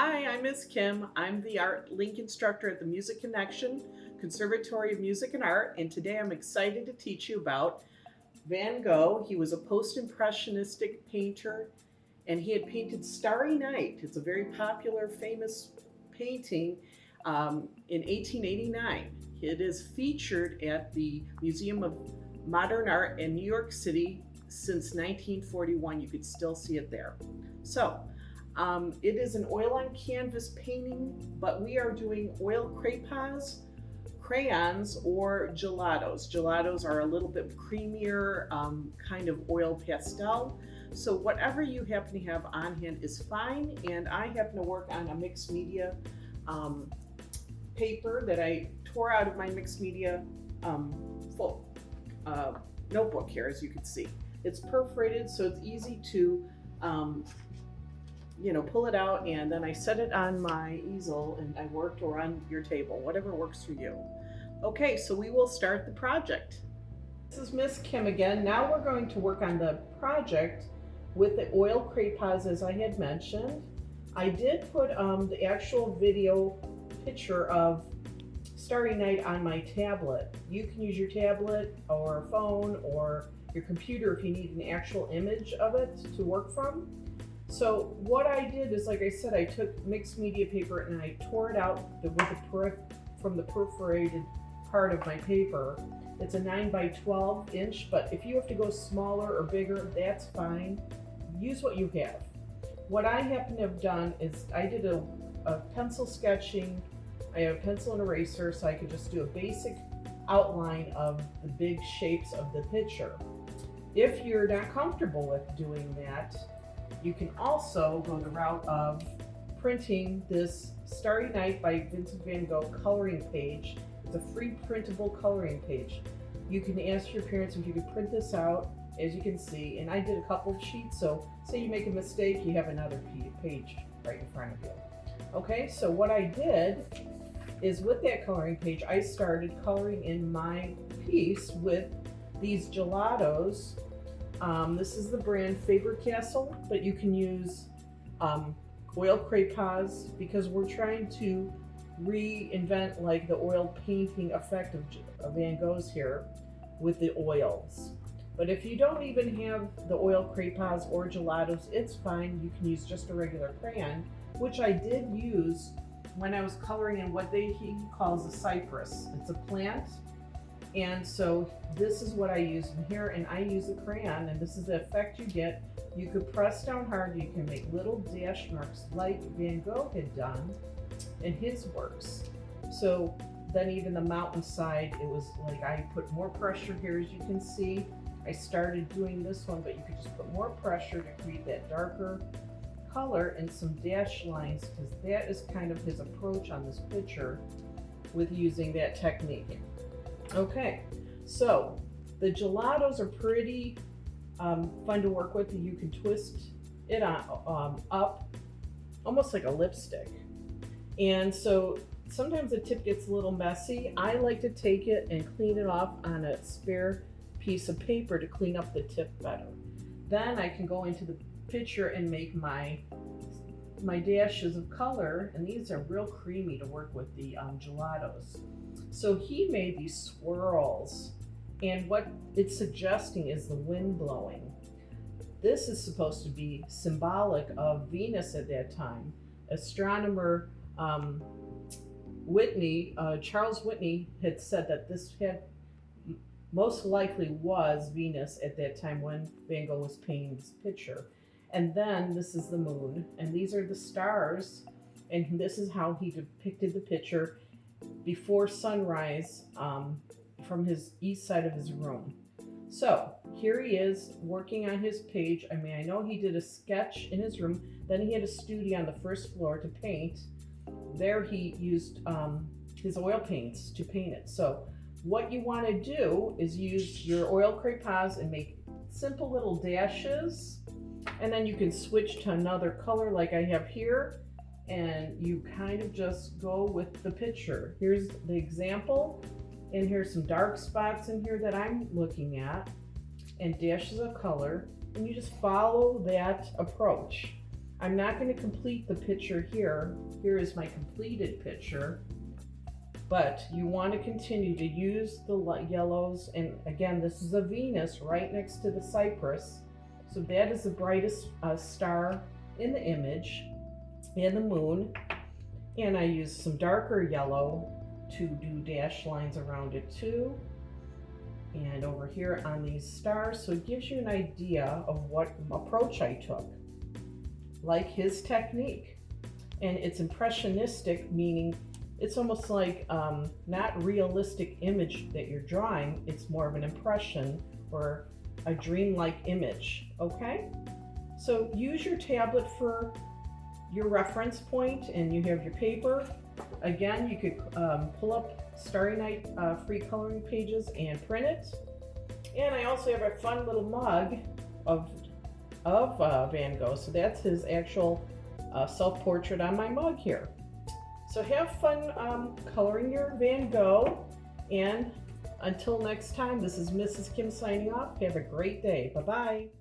Hi, I'm Miss Kim. I'm the art link instructor at the Music Connection Conservatory of Music and Art, and today I'm excited to teach you about Van Gogh. He was a post-impressionistic painter, and he had painted Starry Night. It's a very popular, famous painting in 1889. It is featured at the Museum of Modern Art in New York City since 1941. You could still see it there. It is an oil on canvas painting, but we are doing oil crayons, crayons, or gelatos. Gelatos are a little bit creamier, kind of oil pastel. So whatever you happen to have on hand is fine. And I happen to work on a mixed media paper that I tore out of my mixed media full notebook here, as you can see. It's perforated, so it's easy to pull it out, and then I set it on my easel and I worked, or on your table, whatever works for you. Okay, so we will start the project. This is Miss Kim again. Now we're going to work on the project with the oil crayons, as I had mentioned. I did put the actual video picture of Starry Night on my tablet. You can use your tablet or phone or your computer if you need an actual image of it to work from. So what I did is, like I said, I took mixed media paper and I tore it out from the perforated part of my paper. It's a 9 by 12 inch, but if you have to go smaller or bigger, that's fine. Use what you have. What I happen to have done is I did a pencil sketching. I have a pencil and eraser, so I could just do a basic outline of the big shapes of the picture. If you're not comfortable with doing that, you can also go the route of printing this Starry Night by Vincent van Gogh coloring page. It's a free printable coloring page. You can ask your parents if you could print this out, as you can see, and I did a couple of sheets, so say you make a mistake, you have another page right in front of you. Okay, so what I did is, with that coloring page, I started coloring in my piece with these gelatos. This is the brand Faber-Castell, but you can use oil crayons, because we're trying to reinvent like the oil painting effect of Van Gogh's here with the oils. But if you don't even have the oil crayons or gelatos, it's fine. You can use just a regular crayon, which I did use when I was coloring in what he calls a cypress. It's a plant. And so this is what I use in here, and I use a crayon, and this is the effect you get. You could press down hard, you can make little dash marks like Van Gogh had done in his works. So then even the mountainside, it was like I put more pressure here, as you can see. I started doing this one, but you could just put more pressure to create that darker color and some dash lines, because that is kind of his approach on this picture with using that technique. Okay, so the gelatos are pretty fun to work with. You can twist it on up, almost like a lipstick. And so sometimes the tip gets a little messy. I like to take it and clean it off on a spare piece of paper to clean up the tip better. Then I can go into the picture and make my dashes of color, and these are real creamy to work with, the gelatos. So he made these swirls, and what it's suggesting is the wind blowing. This is supposed to be symbolic of Venus at that time. Astronomer Charles Whitney had said that this had most likely was Venus at that time when Van Gogh was painting this picture. And then this is the moon, and these are the stars, and this is how he depicted the picture before sunrise from his east side of his room. So here he is working on his page. I mean, I know he did a sketch in his room, then he had a studio on the first floor to paint. There he used his oil paints to paint it. So what you want to do is use your oil crayons and make simple little dashes, and then you can switch to another color like I have here, and you kind of just go with the picture. Here's the example, and here's some dark spots in here that I'm looking at, and dashes of color, and you just follow that approach. I'm not going to complete the picture here. Here is my completed picture. But you want to continue to use the yellows. And again, this is a Venus right next to the Cypress. So that is the brightest star in the image, and the moon. And I used some darker yellow to do dash lines around it too. And over here on these stars, so it gives you an idea of what approach I took, like his technique. And it's impressionistic, meaning it's almost like not realistic image that you're drawing. It's more of an impression or a dreamlike image, okay? So use your tablet for your reference point, and you have your paper. Again, you could pull up Starry Night free coloring pages and print it. And I also have a fun little mug of Van Gogh. So that's his actual self-portrait on my mug here. So have fun coloring your Van Gogh. And until next time, this is Mrs. Kim signing off. Have a great day. Bye-bye.